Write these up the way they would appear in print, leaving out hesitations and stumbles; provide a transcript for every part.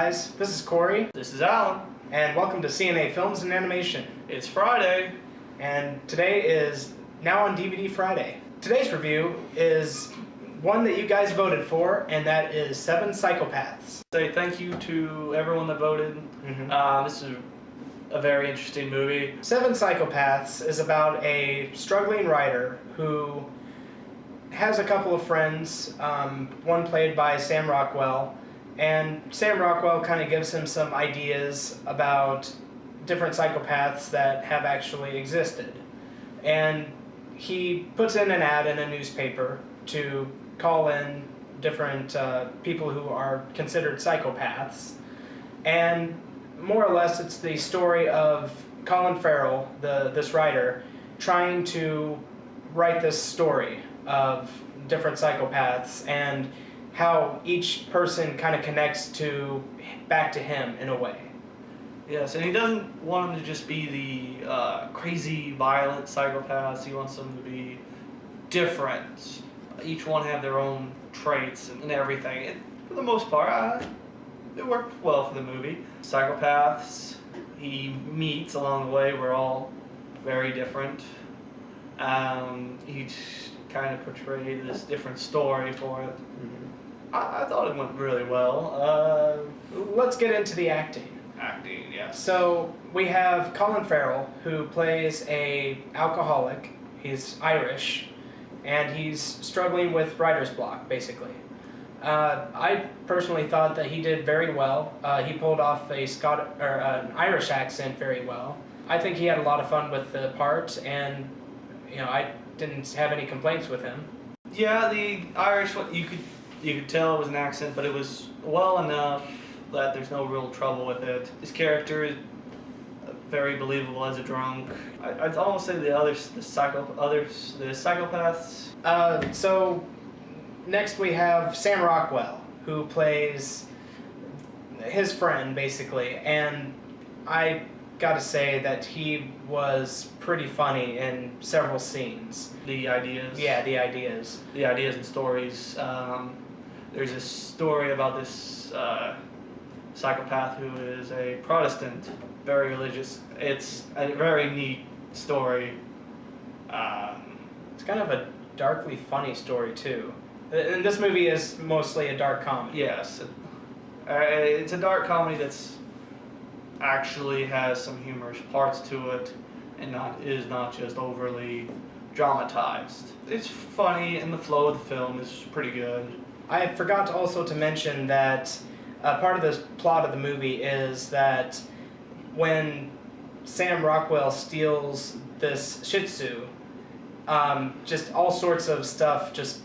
guys, this is Corey. This is Alan. And welcome to CNA Films and Animation. It's Friday. And today is Now on DVD Friday. Today's review is one that you guys voted for, and that is 7 Psychopaths. Say thank you to everyone that voted. This is a very interesting movie. 7 Psychopaths is about a struggling writer who has a couple of friends, one played by Sam Rockwell, and Sam Rockwell kind of gives him some ideas about different psychopaths that have actually existed. And he puts in an ad in a newspaper to call in different people who are considered psychopaths. And more or less it's the story of Colin Farrell, this writer, trying to write this story of different psychopaths and how each person kind of connects back to him in a way. Yes, and he doesn't want them to just be the crazy, violent psychopaths. He wants them to be different. Each one have their own traits and everything. And for the most part, it worked well for the movie. Psychopaths he meets along the way were all very different. Each kind of portrayed this different story for it. I thought it went really well. Let's get into the acting. Acting, yes. So we have Colin Farrell, who plays a alcoholic. He's Irish, and he's struggling with writer's block, basically. I personally thought that he did very well. He pulled off an Irish accent very well. I think he had a lot of fun with the part, and I didn't have any complaints with him. Yeah, the Irish one, you could tell it was an accent, but it was well enough that there's no real trouble with it. His character is very believable as a drunk. I'd almost say the psychopaths. So next we have Sam Rockwell, who plays his friend basically, and I gotta say that he was pretty funny in several scenes. The ideas. Yeah, the ideas. The ideas and stories. There's a story about this psychopath who is a Protestant, very religious. It's a very neat story. It's kind of a darkly funny story too. And this movie is mostly a dark comedy. Yes. It's a dark comedy that's actually has some humorous parts to it and is not just overly dramatized. It's funny and the flow of the film is pretty good. I forgot also to mention that part of the plot of the movie is that when Sam Rockwell steals this Shih Tzu, just all sorts of stuff just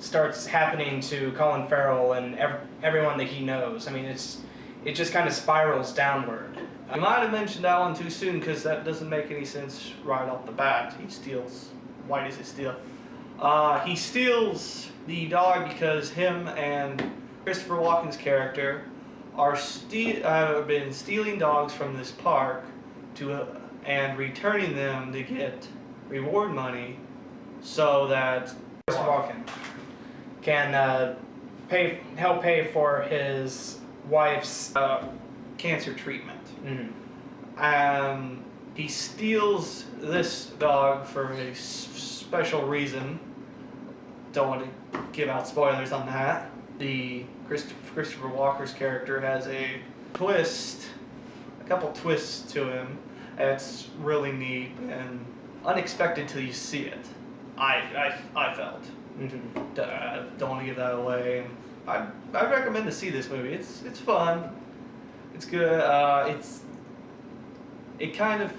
starts happening to Colin Farrell and everyone that he knows. I mean, it just kind of spirals downward. I might have mentioned that one too soon because that doesn't make any sense right off the bat. He steals. Why does he steal? He steals the dog because him and Christopher Walken's character have been stealing dogs from this park and returning them to get reward money so that Christopher Walken can help pay for his wife's cancer treatment. He steals this dog for a special reason. Don't want to give out spoilers on that. The Christopher Walker's character has a couple twists to him. It's really neat and unexpected till you see it. I felt. Don't want to give that away. I recommend to see this movie. It's fun. It's good. It kind of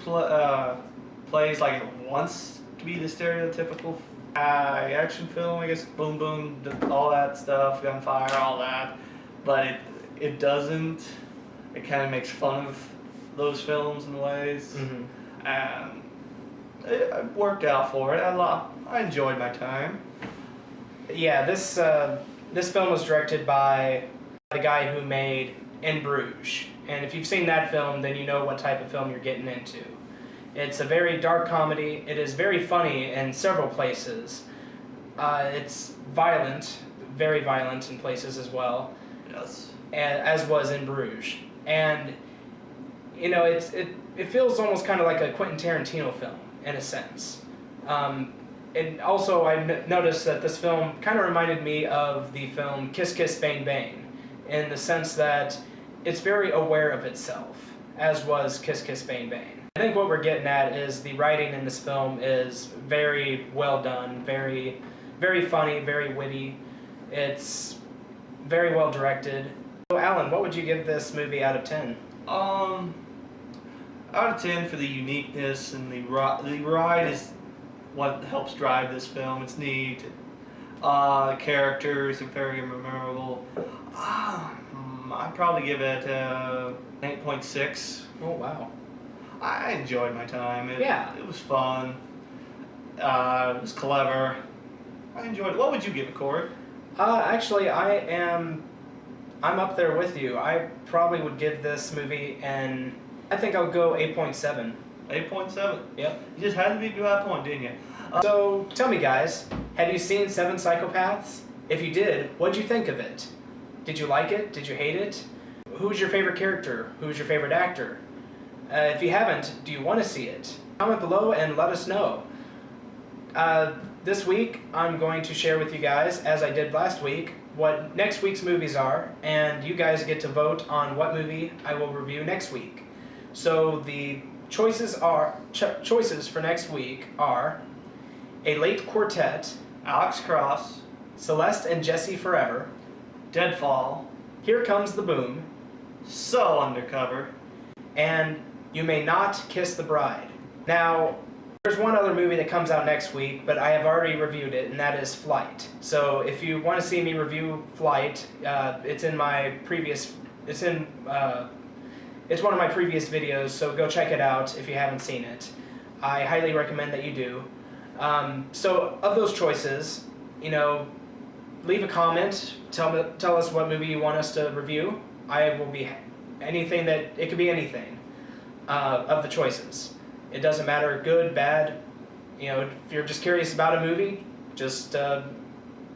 plays like it wants to be the stereotypical action film, I guess. Boom, boom, all that stuff, gunfire, all that. But it doesn't. It kind of makes fun of those films in ways. And it worked out for it. I enjoyed my time. Yeah, this film was directed by the guy who made In Bruges. And if you've seen that film, then you know what type of film you're getting into. It's a very dark comedy. It is very funny in several places. It's violent, very violent in places as well. Yes. as was In Bruges. And you know, it feels almost kind of like a Quentin Tarantino film in a sense. And also, I noticed that this film kind of reminded me of the film Kiss Kiss Bang Bang, in the sense that it's very aware of itself, as was Kiss Kiss Bang Bang. I think what we're getting at is the writing in this film is very well done, very, very funny, very witty. It's very well directed. So Alan, what would you give this movie out of 10? Out of 10 for the uniqueness, and the ride is what helps drive this film. It's neat. Characters are very memorable. I'd probably give it 8.6. Oh wow. I enjoyed my time. Yeah. It was fun. It was clever. I enjoyed it. What would you give it, Corey? Actually, I'm up there with you. I probably would give this movie I think I'll go 8.7. 8.7? Yep. You just had to be to that point, didn't you? So, tell me guys, have you seen 7 Psychopaths? If you did, what'd you think of it? Did you like it? Did you hate it? Who's your favorite character? Who's your favorite actor? If you haven't, do you want to see it? Comment below and let us know. This week, I'm going to share with you guys, as I did last week, what next week's movies are, and you guys get to vote on what movie I will review next week. So the choices for next week are A Late Quartet, Alex Cross, Celeste and Jesse Forever, Deadfall, Here Comes the Boom, So Undercover, and You May Not Kiss the Bride. Now, there's one other movie that comes out next week, but I have already reviewed it, and that is Flight. So if you want to see me review Flight, it's one of my previous videos, so go check it out if you haven't seen it. I highly recommend that you do. So of those choices, you know, leave a comment. Tell us what movie you want us to review. I will be it could be anything of the choices. It doesn't matter, good, bad. You know, if you're just curious about a movie, just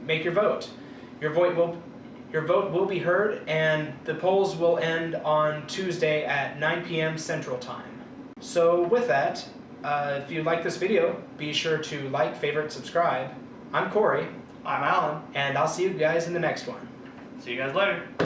make your vote. Your vote will be heard, and the polls will end on Tuesday at 9 p.m. Central Time. So with that, if you like this video, be sure to like, favorite, subscribe. I'm Corey. I'm Alan. And I'll see you guys in the next one. See you guys later.